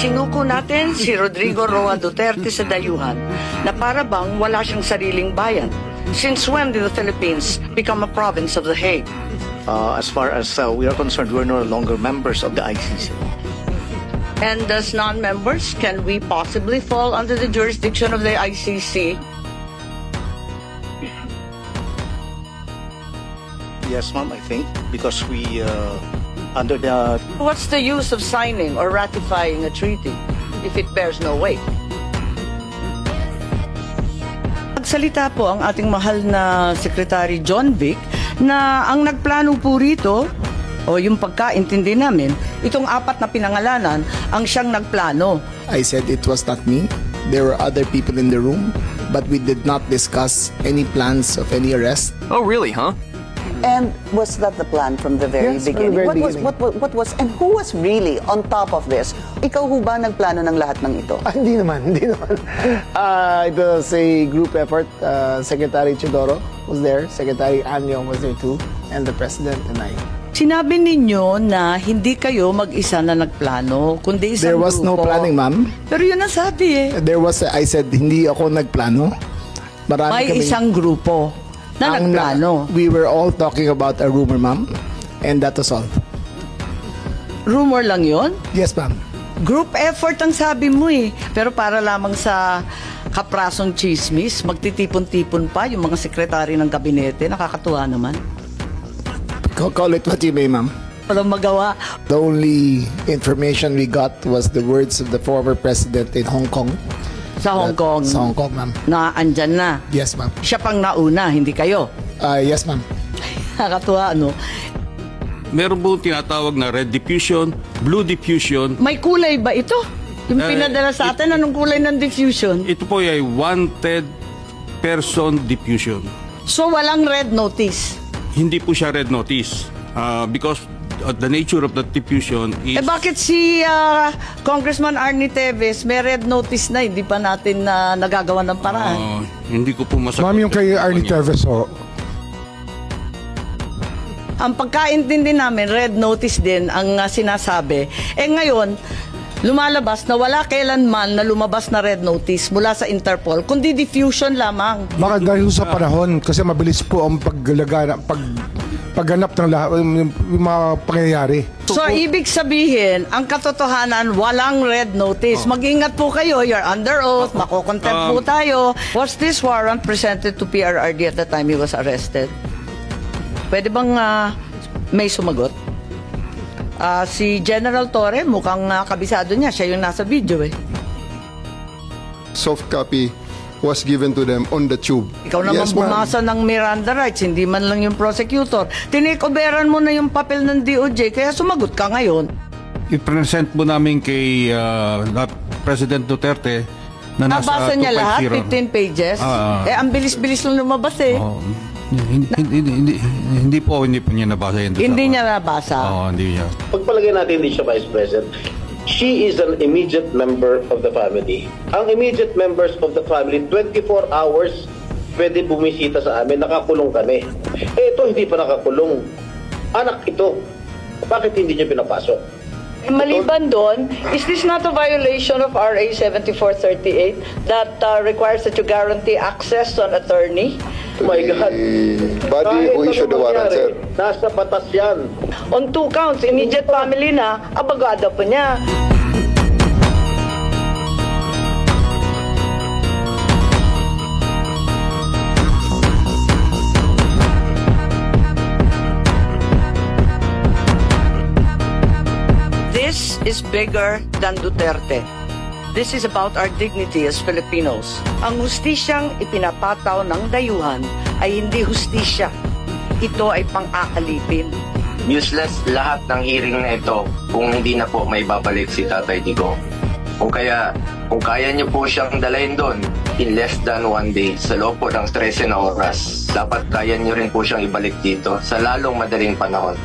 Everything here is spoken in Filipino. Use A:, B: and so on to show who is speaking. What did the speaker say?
A: Isinuko natin si Rodrigo Roa Duterte sa dayuhan na para bang wala siyang sariling bayan. Since when did the Philippines become a province of The Hague?
B: As far as we are concerned, we're no longer members of the ICC.
A: And as non-members, can we possibly fall under the jurisdiction of the ICC?
B: Yes, ma'am, I think, because we, under the...
A: What's the use of signing or ratifying a treaty if it bears no weight? Nagsalita po ang ating mahal na Secretary John Vic na ang nagplano po rito, o yung pagkaintindi namin, itong apat na pinangalanan ang siyang nagplano.
C: I said it was not me. There were other people in the room, but we did not discuss any plans of any arrest.
D: Oh, really, huh?
E: And was that the plan from the very
C: Yes, from the
E: beginning?
C: very
E: What was, and who was really on top of this? Ikaw ho ba nagplano ng lahat ng ito?
C: Hindi naman. It was a group effort. Secretary Chidoro was there, Secretary Anyo was there too, and the President and I.
A: Sinabi ninyo na hindi kayo mag-isa na nagplano, kundi isang
C: There was no
A: grupo.
C: planning, ma'am.
A: Pero yun ang sabi eh.
C: I said, hindi ako nagplano. Marami
A: May
C: kaming-
A: isang grupo na
C: Ang
A: nagplano.
C: We were all talking about a rumor, ma'am, and that was all.
A: Rumor lang yun?
C: Yes, ma'am.
A: Group effort ang sabi mo eh. Pero para lamang sa kaprasong chismis, magtitipon-tipon pa yung mga sekretary ng kabinete. Nakakatuwa naman.
C: Call it what you may, ma'am.
A: Walang magawa.
C: The only information we got was the words of the former president in Hong Kong.
A: Sa Hong Kong,
C: Sa Hong Kong, ma'am.
A: na andyan na.
C: Yes, ma'am.
A: Siya pang nauna, hindi kayo.
C: Yes, ma'am.
A: Nakakatuwa, ano?
F: Meron po tinatawag na red diffusion, blue diffusion.
A: May kulay ba ito? Yung pinadala sa atin, anong kulay ng diffusion?
F: Ito po ay wanted person diffusion.
A: So, walang red notice.
F: Hindi po siya red notice because the nature of the diffusion is...
A: Eh bakit si Congressman Arnie Teves may red notice na, hindi pa natin nagagawa ng paraan?
F: Hindi ko po masagot.
G: Ma'am, yung kay Arnie Teves, oh.
A: Ang pagkaintindi namin, red notice din ang sinasabi. Eh ngayon, lumalabas na wala kailanman na lumabas na red notice mula sa Interpol, kundi diffusion lamang.
G: Baka dahil sa panahon, kasi mabilis po ang pagganap ng yung mga pangyayari.
A: So, ibig sabihin, ang katotohanan, walang red notice. Mag-ingat po kayo, you're under oath, makokontempt po tayo. Was this warrant presented to PRRD at the time he was arrested? Pwede bang may sumagot? Si General Torre, mukhang kabisado niya. Siya yung nasa video eh.
H: Soft copy was given to them on the tube.
A: Ikaw naman
H: Yes, ma'am.
A: bumasa ng Miranda rights, hindi man lang yung prosecutor. Tinikoberan mo na yung papel ng DOJ, kaya sumagot ka ngayon.
F: I-present po namin kay President Duterte na nasa
A: Nabasa niya lahat,
F: 250.
A: 15 pages. Ang bilis-bilis lang lumabas eh.
F: Hindi po niya nabasa yun.
A: Hindi niya nabasa.
F: Hindi niya.
I: Pagpalagay natin hindi siya Vice President, she is an immediate member of the family. Ang immediate members of the family, 24 hours pwede bumisita sa amin, nakakulong kami. Ito hindi pa nakakulong. Anak ito. Bakit hindi niya pinapasok?
A: Maliban doon, is this not a violation of RA 7438 that requires that you guarantee access to an attorney?
I: Oh my God.
H: Body who issued the warrant, sir.
I: Nasa batas yan.
A: On 2 counts, immediate family na, abagada pa niya. This is bigger than Duterte. This is about our dignity as Filipinos. Ang hustisyang ipinapataw ng dayuhan ay hindi hustisya. Ito ay pang-aalipin.
J: Useless lahat ng hearing na ito kung hindi na po may babalik si Tatay Digong. Kung kaya niyo po siyang dalayin doon in less than 1 day sa loob po ng 13 na oras, dapat kaya niyo rin po siyang ibalik dito sa lalong madaling panahon.